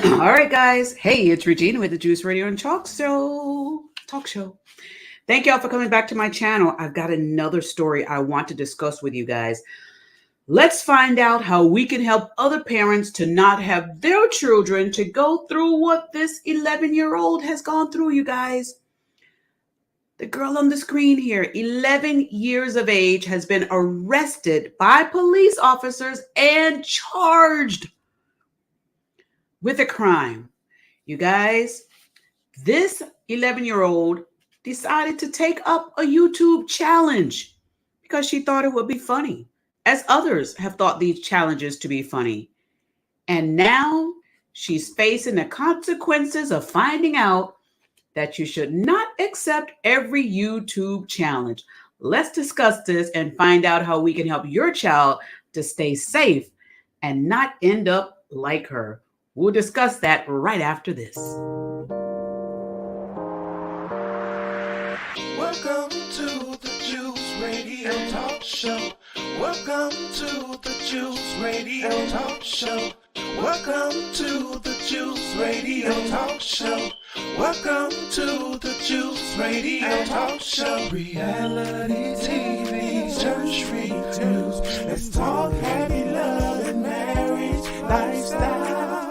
All right, guys. Hey, it's Regina with the Juice Radio and Talk Show. Thank y'all for coming back to my channel. I've got another story I want to discuss with you guys. Let's find out how we can help other parents to not have their children to go through what this 11-year-old has gone through, you guys. The girl on the screen here, 11 years of age, has been arrested by police officers and charged with a crime. You guys, this 11-year-old decided to take up a YouTube challenge because she thought it would be funny, as others have thought these challenges to be funny. And now she's facing the consequences of finding out that you should not accept every YouTube challenge. Let's discuss this and find out how we can help your child to stay safe and not end up like her. We'll discuss that right after this. Welcome to the Juice Radio Talk Show. Welcome to the Juice Radio Talk Show. Welcome to the Juice Radio Talk Show. Welcome to the Juice Radio Talk Show. Reality TV, church-free news. Let's talk happy love and marriage lifestyle.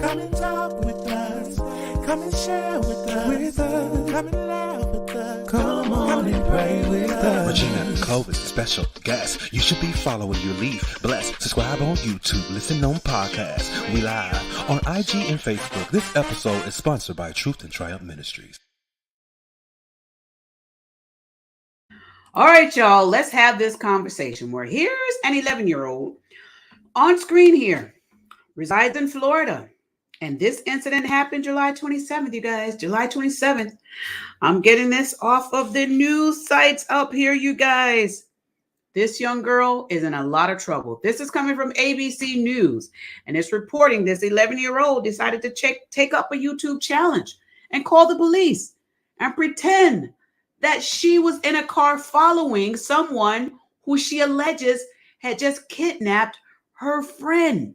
Come and talk with us. Come and share with us. Come and laugh with us. Come on and pray with us. Regina Clovis, special guest. You should be following your lead. Bless. Subscribe on YouTube. Listen on podcasts. We live on IG and Facebook. This episode is sponsored by TRIUMPH Ministries. All right, y'all, let's have this conversation where here's an 11-year-old on screen here, resides in Florida. And this incident happened July 27th, you guys, July 27th. I'm getting this off of the news sites up here, you guys. This young girl is in a lot of trouble. This is coming from ABC News, and it's reporting this 11-year-old decided to take up a YouTube challenge and call the police and pretend that she was in a car following someone who she alleges had just kidnapped her friend.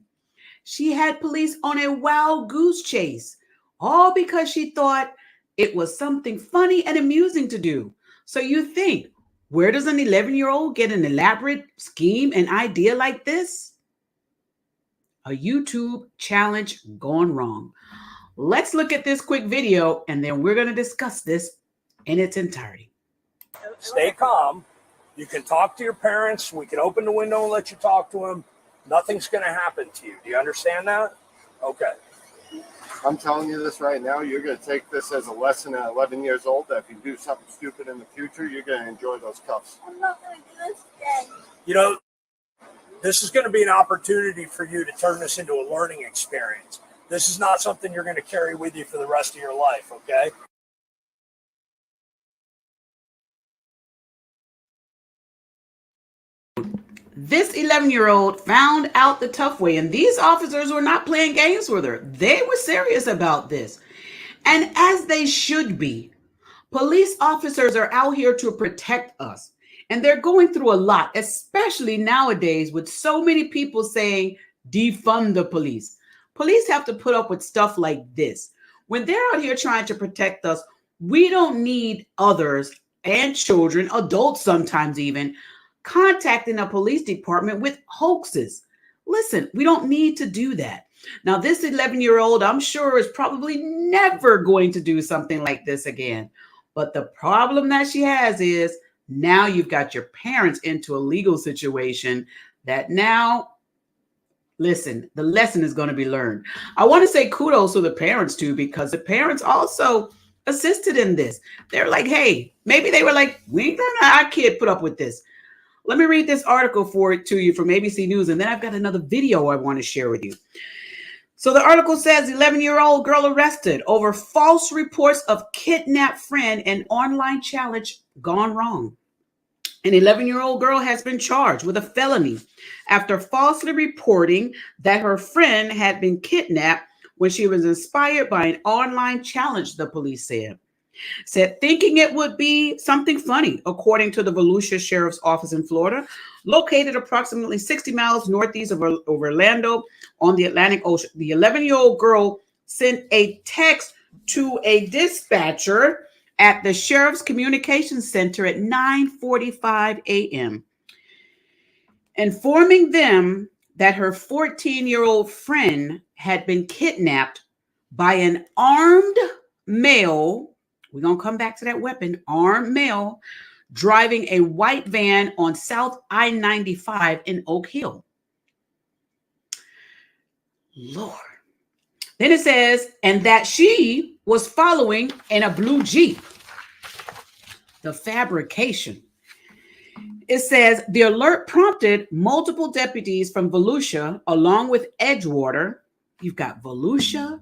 She had police on a wild goose chase, all because she thought it was something funny and amusing to do. So you think, where does an 11-year-old get an elaborate scheme and idea like this? A YouTube challenge gone wrong. Let's look at this quick video, and then we're going to discuss this in its entirety. Stay calm. You can talk to your parents. We can open the window and let you talk to them. Nothing's going to happen to you. Do you understand that? Okay. I'm telling you this right now. You're going to take this as a lesson at 11 years old that if you do something stupid in the future, you're going to enjoy those cuffs. I'm not going to do this today. You know, this is going to be an opportunity for you to turn this into a learning experience. This is not something you're going to carry with you for the rest of your life, okay? This 11-year-old found out the tough way, and these officers were not playing games with her. They were serious about this. And as they should be, police officers are out here to protect us. And they're going through a lot, especially nowadays with so many people saying, defund the police. Police have to put up with stuff like this. When they're out here trying to protect us, we don't need others and children, adults sometimes even, contacting a police department with hoaxes. Listen, we don't need to do that. Now, this 11-year-old, I'm sure, is probably never going to do something like this again. But the problem that she has is now you've got your parents into a legal situation that now, listen, the lesson is going to be learned. I want to say kudos to the parents too, because the parents also assisted in this. They're like, hey, maybe they were like, we ain't gonna our kid put up with this. Let me read this article to you from ABC News, and then I've got another video I want to share with you. So the article says 11-year-old girl arrested over false reports of kidnapped friend and online challenge gone wrong. An 11-year-old girl has been charged with a felony after falsely reporting that her friend had been kidnapped when she was inspired by an online challenge, the police said, thinking it would be something funny, according to the Volusia Sheriff's Office in Florida, located approximately 60 miles northeast of Orlando on the Atlantic Ocean. The 11-year-old girl sent a text to a dispatcher at the Sheriff's Communications Center at 9:45 a.m., informing them that her 14-year-old friend had been kidnapped by an armed male. We're going to come back to that weapon, armed male, driving a white van on South I-95 in Oak Hill. Lord. Then it says, and that she was following in a blue Jeep. The fabrication. It says the alert prompted multiple deputies from Volusia along with Edgewater. You've got Volusia,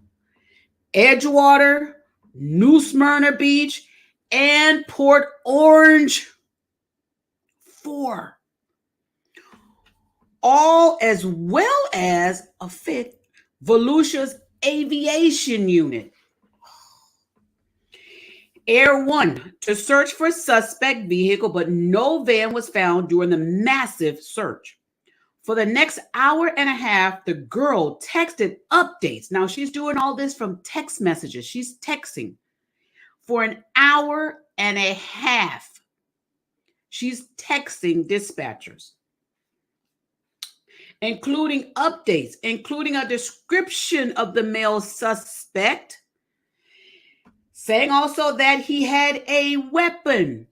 Edgewater, New Smyrna Beach, and Port Orange. 4. All as well as a fifth, Volusia's aviation unit. Air 1 to search for suspect vehicle, but no van was found during the massive search. For the next hour and a half, the girl texted updates. Now she's doing all this from text messages. She's texting for an hour and a half. She's texting dispatchers, including updates, including a description of the male suspect, saying also that he had a weapon,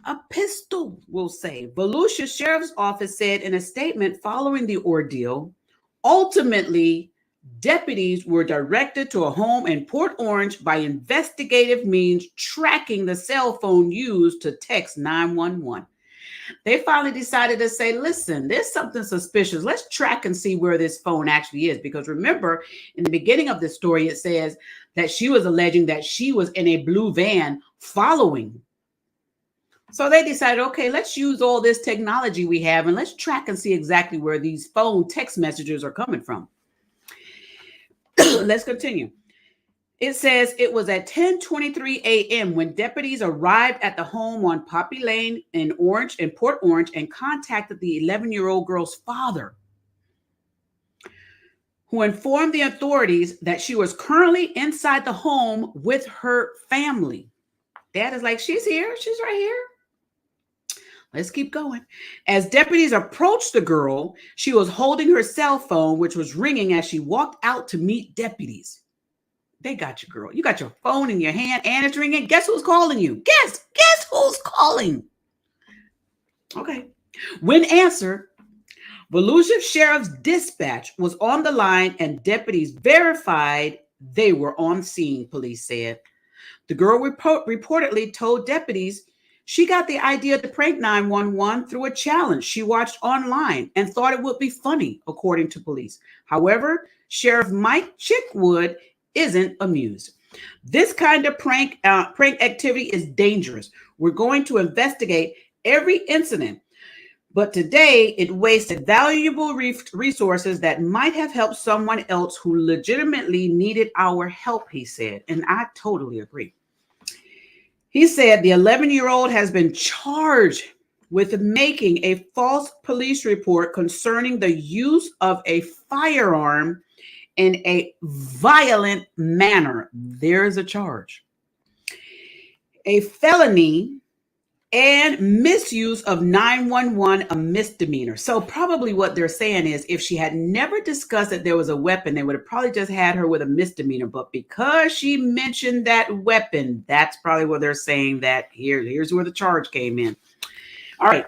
a pistol, we'll say. Volusia Sheriff's Office said in a statement following the ordeal, ultimately, deputies were directed to a home in Port Orange by investigative means, tracking the cell phone used to text 911. They finally decided to say, listen, there's something suspicious. Let's track and see where this phone actually is. Because remember, in the beginning of the story, it says that she was alleging that she was in a blue van following. So they decided, okay, let's use all this technology we have and let's track and see exactly where these phone text messages are coming from. Let's continue. It says it was at 10:23 a.m. when deputies arrived at the home on Poppy Lane in Port Orange, and contacted the 11-year-old girl's father, who informed the authorities that she was currently inside the home with her family. Dad is like, she's here. She's right here. Let's keep going. As deputies approached the girl, she was holding her cell phone, which was ringing as she walked out to meet deputies. They got you, girl. You got your phone in your hand and it's ringing. Guess who's calling you? Guess who's calling? Okay. When answered, Volusia Sheriff's dispatch was on the line and deputies verified they were on scene, police said. The girl reportedly told deputies she got the idea to prank 911 through a challenge she watched online and thought it would be funny, according to police. However, Sheriff Mike Chickwood isn't amused. This kind of prank activity is dangerous. We're going to investigate every incident, but today it wasted valuable resources that might have helped someone else who legitimately needed our help, he said. And I totally agree. He said the 11-year-old has been charged with making a false police report concerning the use of a firearm in a violent manner. There is a charge. A felony and misuse of 911, a misdemeanor. So probably what they're saying is if she had never discussed that there was a weapon, they would have probably just had her with a misdemeanor. But because she mentioned that weapon, that's probably what they're saying that here's where the charge came in. All right.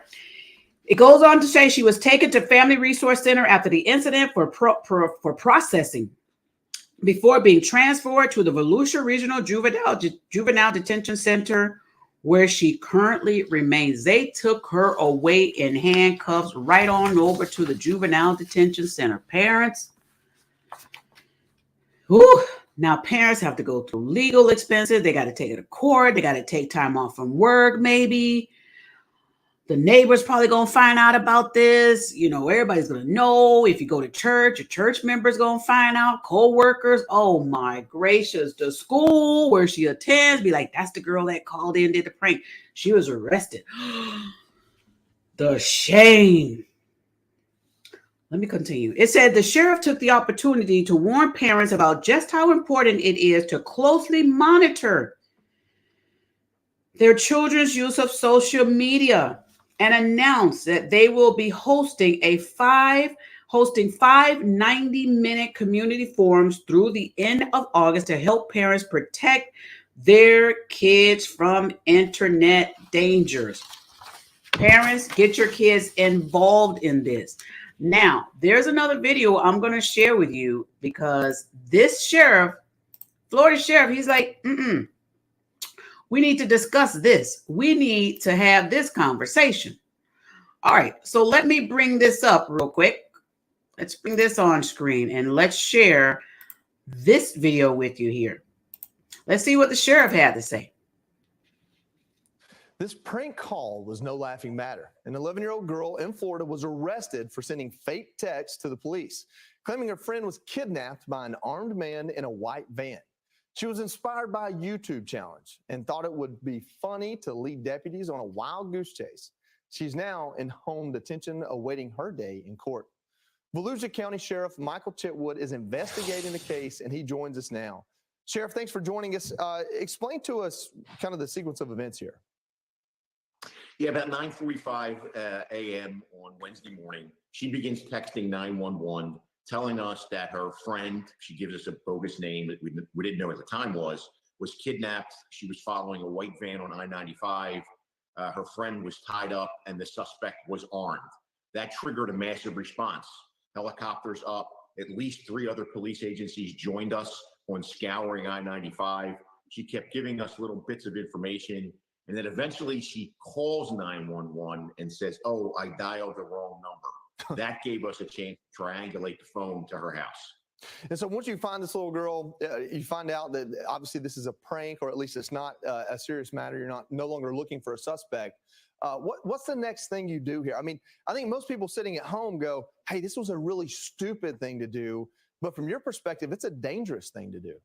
It goes on to say she was taken to Family Resource Center after the incident for processing before being transferred to the Volusia Regional Juvenile Detention Center, where she currently remains. They took her away in handcuffs right on over to the Juvenile Detention Center. Parents, now parents have to go through legal expenses. They got to take it to court. They got to take time off from work, maybe. The neighbor's probably going to find out about this. You know, everybody's going to know. If you go to church, a church member's going to find out. Co-workers, oh my gracious. The school where she attends, be like, that's the girl that called in, did the prank. She was arrested. The shame. Let me continue. It said the sheriff took the opportunity to warn parents about just how important it is to closely monitor their children's use of social media and announced that they will be hosting five 90-minute community forums through the end of August to help parents protect their kids from internet dangers. Parents, get your kids involved in this. Now, there's another video I'm going to share with you because this sheriff, Florida sheriff, he's like, we need to discuss this. We need to have this conversation. All right, so let me bring this up real quick. Let's bring this on screen and let's share this video with you here. Let's see what the sheriff had to say. This prank call was no laughing matter. An 11-year-old girl in Florida was arrested for sending fake texts to the police, claiming her friend was kidnapped by an armed man in a white van. She was inspired by a YouTube challenge and thought it would be funny to lead deputies on a wild goose chase. She's now in home detention awaiting her day in court. Volusia County Sheriff Michael Chitwood is investigating the case, and he joins us now. Sheriff, thanks for joining us. Explain to us kind of the sequence of events here. Yeah, about 9:45 a.m. on Wednesday morning, she begins texting 911, telling us that her friend, she gives us a bogus name that we didn't know at the time was kidnapped. She was following a white van on I-95. Her friend was tied up and the suspect was armed. That triggered a massive response. Helicopters up, at least 3 other police agencies joined us on scouring I-95. She kept giving us little bits of information. And then eventually she calls 911 and says, "Oh, I dialed the wrong number." That gave us a chance to triangulate the phone to her house. And so once you find this little girl, you find out that obviously this is a prank, or at least it's not a serious matter. You're no longer looking for a suspect. What's the next thing you do here? I mean, I think most people sitting at home go, "Hey, this was a really stupid thing to do." But from your perspective, it's a dangerous thing to do.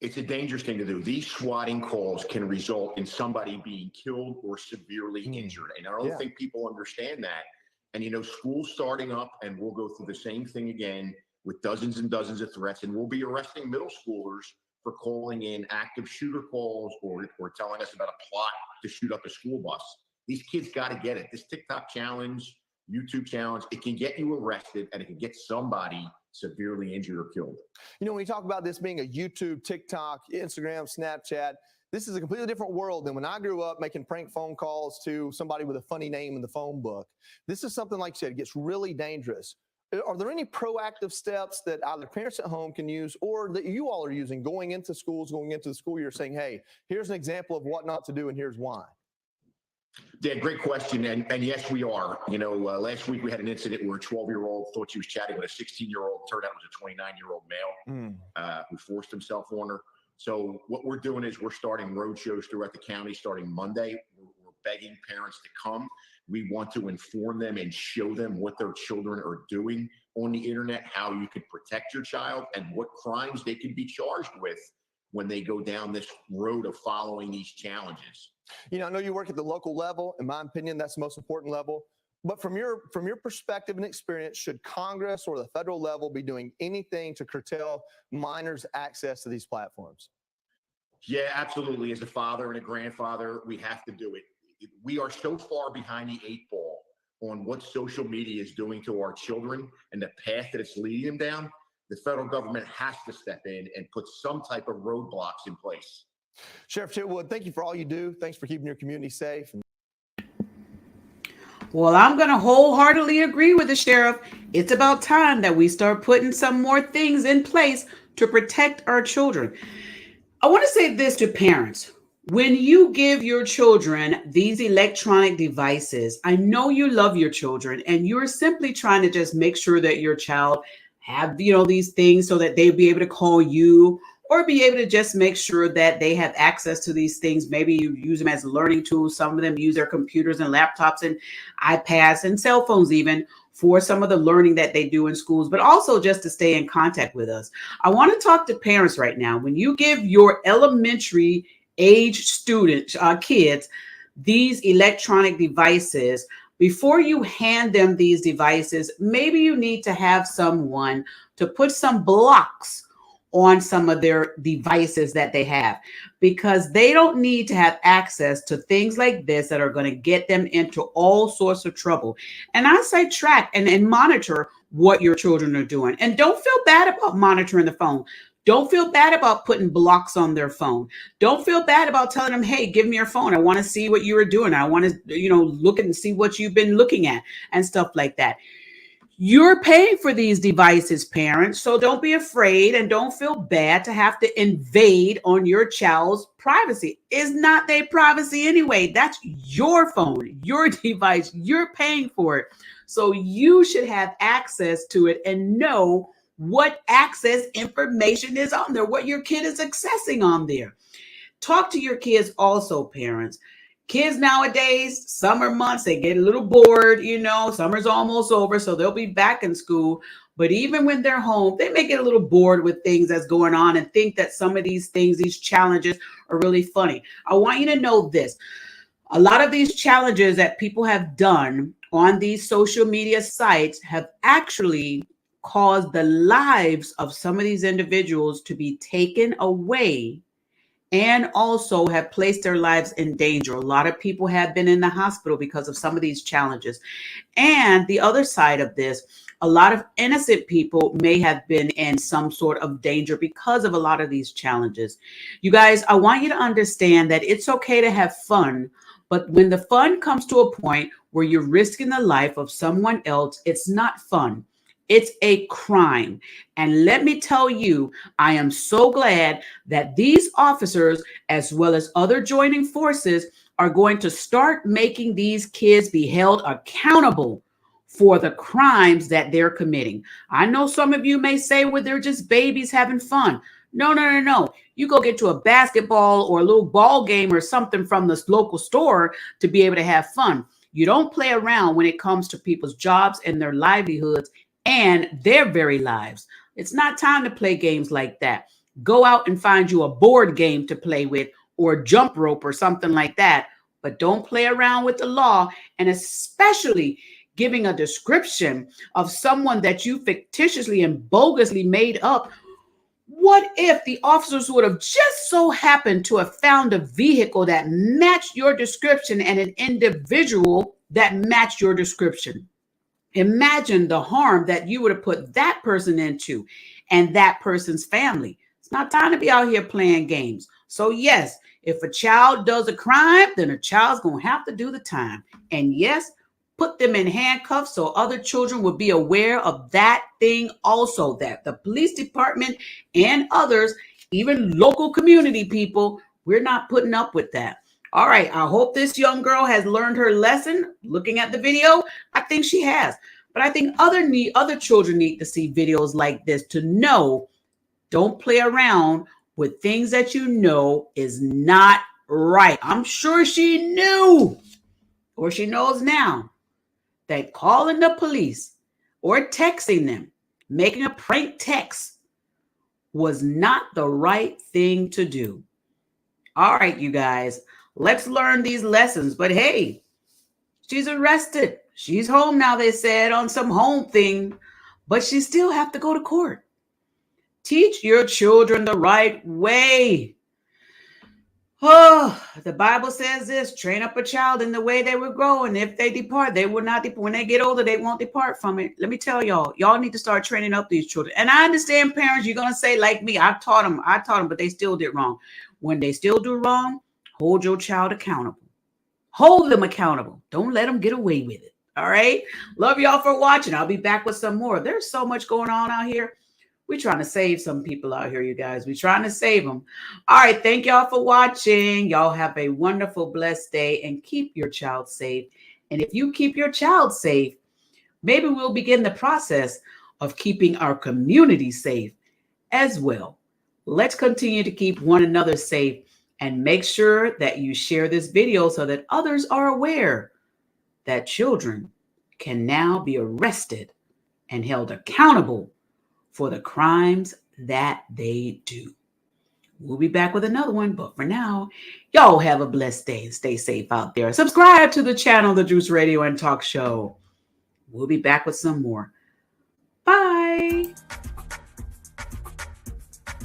It's a dangerous thing to do. These swatting calls can result in somebody being killed or severely injured. And I don't think people understand that. And, you know, school's starting up and we'll go through the same thing again with dozens and dozens of threats. And we'll be arresting middle schoolers for calling in active shooter calls or telling us about a plot to shoot up a school bus. These kids got to get it. This TikTok challenge, YouTube challenge, it can get you arrested and it can get somebody severely injured or killed. You know, when you talk about this being a YouTube, TikTok, Instagram, Snapchat, this is a completely different world than when I grew up making prank phone calls to somebody with a funny name in the phone book. This is something, like you said, it gets really dangerous. Are there any proactive steps that either parents at home can use or that you all are using going into schools, going into the school year, saying, "Hey, here's an example of what not to do and here's why"? Yeah, great question. And yes, we are. You know, last week we had an incident where a 12-year-old thought she was chatting with a 16-year-old. Turned out it was a 29-year-old male who forced himself on her. So what we're doing is we're starting road shows throughout the county starting Monday. We're begging parents to come. We want to inform them and show them what their children are doing on the internet, how you can protect your child, and what crimes they can be charged with when they go down this road of following these challenges. You know, I know you work at the local level. In my opinion, that's the most important level. But from your perspective and experience, should Congress or the federal level be doing anything to curtail minors' access to these platforms? Yeah, absolutely. As a father and a grandfather, we have to do it. We are so far behind the 8 ball on what social media is doing to our children and the path that it's leading them down. The federal government has to step in and put some type of roadblocks in place. Sheriff Chitwood, thank you for all you do. Thanks for keeping your community safe. Well, I'm going to wholeheartedly agree with the sheriff. It's about time that we start putting some more things in place to protect our children. I want to say this to parents. When you give your children these electronic devices, I know you love your children and you're simply trying to just make sure that your child have, these things so that they'll be able to call you or be able to just make sure that they have access to these things. Maybe you use them as learning tools. Some of them use their computers and laptops and iPads and cell phones even for some of the learning that they do in schools, but also just to stay in contact with us. I want to talk to parents right now. When you give your elementary age students, kids, these electronic devices, before you hand them these devices, maybe you need to have someone to put some blocks on some of their devices that they have, because they don't need to have access to things like this that are going to get them into all sorts of trouble. And I say track and monitor what your children are doing. And don't feel bad about monitoring the phone. Don't feel bad about putting blocks on their phone. Don't feel bad about telling them, hey, give me your phone. I want to see what you were doing. I want to, look and see what you've been looking at and stuff like that. You're paying for these devices, parents, so don't be afraid and don't feel bad to have to invade on your child's privacy. It's not their privacy anyway. That's your phone, your device. You're paying for it. So you should have access to it and know what access information is on there, what your kid is accessing on there. Talk to your kids also, parents. Kids nowadays, summer months, they get a little bored, summer's almost over, so they'll be back in school. But even when they're home, they may get a little bored with things that's going on and think that some of these things, these challenges are really funny. I want you to know this. A lot of these challenges that people have done on these social media sites have actually caused the lives of some of these individuals to be taken away and also have placed their lives in danger. A lot of people have been in the hospital because of some of these challenges. And the other side of this, a lot of innocent people may have been in some sort of danger because of a lot of these challenges. You guys, I want you to understand that it's okay to have fun, but when the fun comes to a point where you're risking the life of someone else, it's not fun. It's a crime. And let me tell you, I am so glad that these officers, as well as other joining forces, are going to start making these kids be held accountable for the crimes that they're committing. I know some of you may say, well, they're just babies having fun. No. You go get to a basketball or a little ball game or something from this local store to be able to have fun. You don't play around when it comes to people's jobs and their livelihoods and their very lives. It's not time to play games like that. Go out and find you a board game to play with or jump rope or something like that. But don't play around with the law, and especially giving a description of someone that you fictitiously and bogusly made up. What if the officers would have just so happened to have found a vehicle that matched your description and an individual that matched your description? Imagine the harm that you would have put that person into and that person's family. It's not time to be out here playing games. So yes, if a child does a crime, then a child's going to have to do the time. And yes, put them in handcuffs so other children will be aware of that thing also, that the police department and others, even local community people, we're not putting up with that. All right, I hope this young girl has learned her lesson. Looking at the video, I think she has. But I think other children need to see videos like this to know, don't play around with things that you know is not right. I'm sure she knew, or she knows now, that calling the police or texting them, making a prank text, was not the right thing to do. All right, you guys. Let's learn these lessons. But hey, she's arrested. She's home now, they said, on some home thing, but she still have to go to court. Teach your children the right way. Oh, the Bible says this, train up a child in the way they will grow, and if they depart, they will not depart. When they get older, they won't depart from it. Let me tell y'all need to start training up these children. And I understand, parents, you're going to say, like me, I taught them, but they still did wrong. When they still do wrong, hold your child accountable. Hold them accountable. Don't let them get away with it. All right. Love y'all for watching. I'll be back with some more. There's so much going on out here. We're trying to save some people out here, you guys. We're trying to save them. All right. Thank y'all for watching. Y'all have a wonderful, blessed day, and keep your child safe. And if you keep your child safe, maybe we'll begin the process of keeping our community safe as well. Let's continue to keep one another safe. And make sure that you share this video so that others are aware that children can now be arrested and held accountable for the crimes that they do. We'll be back with another one. But for now, y'all have a blessed day and stay safe out there. Subscribe to the channel, The Juice Radio and Talk Show. We'll be back with some more. Bye.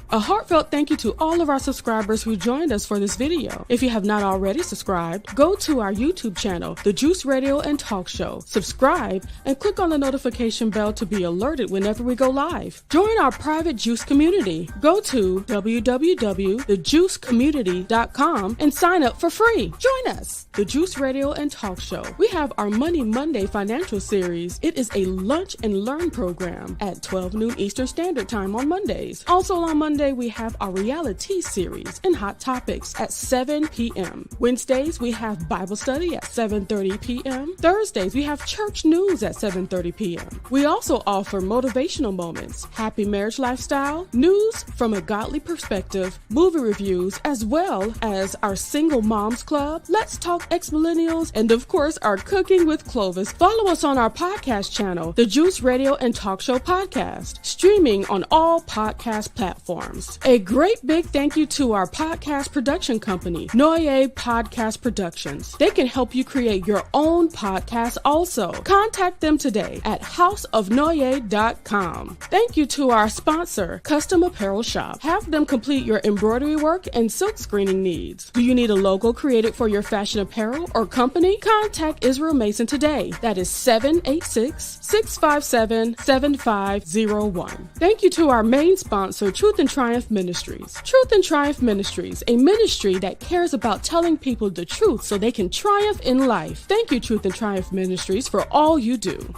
A heartfelt thank you to all of our subscribers who joined us for this video. If you have not already subscribed, go to our YouTube channel, The Juice Radio and Talk Show. Subscribe and click on the notification bell to be alerted whenever we go live. Join our private Juice community. Go to www.thejuicecommunity.com and sign up for free. Join us, The Juice Radio and Talk Show. We have our Money Monday financial series. It is a lunch and learn program at 12 noon Eastern Standard Time on Mondays. Also on Monday, we have our reality series and hot topics at 7 p.m. Wednesdays, we have Bible study at 7:30 p.m. Thursdays, we have church news at 7:30 p.m. We also offer motivational moments, happy marriage lifestyle, news from a godly perspective, movie reviews, as well as our single moms club, Let's Talk Ex-Millennials, and of course, our Cooking with Clovis. Follow us on our podcast channel, The Juice Radio and Talk Show Podcast, streaming on all podcast platforms. A great big thank you to our podcast production company, Noye Podcast Productions. They can help you create your own podcast also. Contact them today at houseofnoye.com. Thank you to our sponsor, Custom Apparel Shop. Have them complete your embroidery work and silk screening needs. Do you need a logo created for your fashion apparel or company? Contact Israel Mason today. That is 786-657-7501. Thank you to our main sponsor, Truth and Triumph Ministries. Truth and Triumph Ministries, a ministry that cares about telling people the truth so they can triumph in life. Thank you, Truth and Triumph Ministries, for all you do.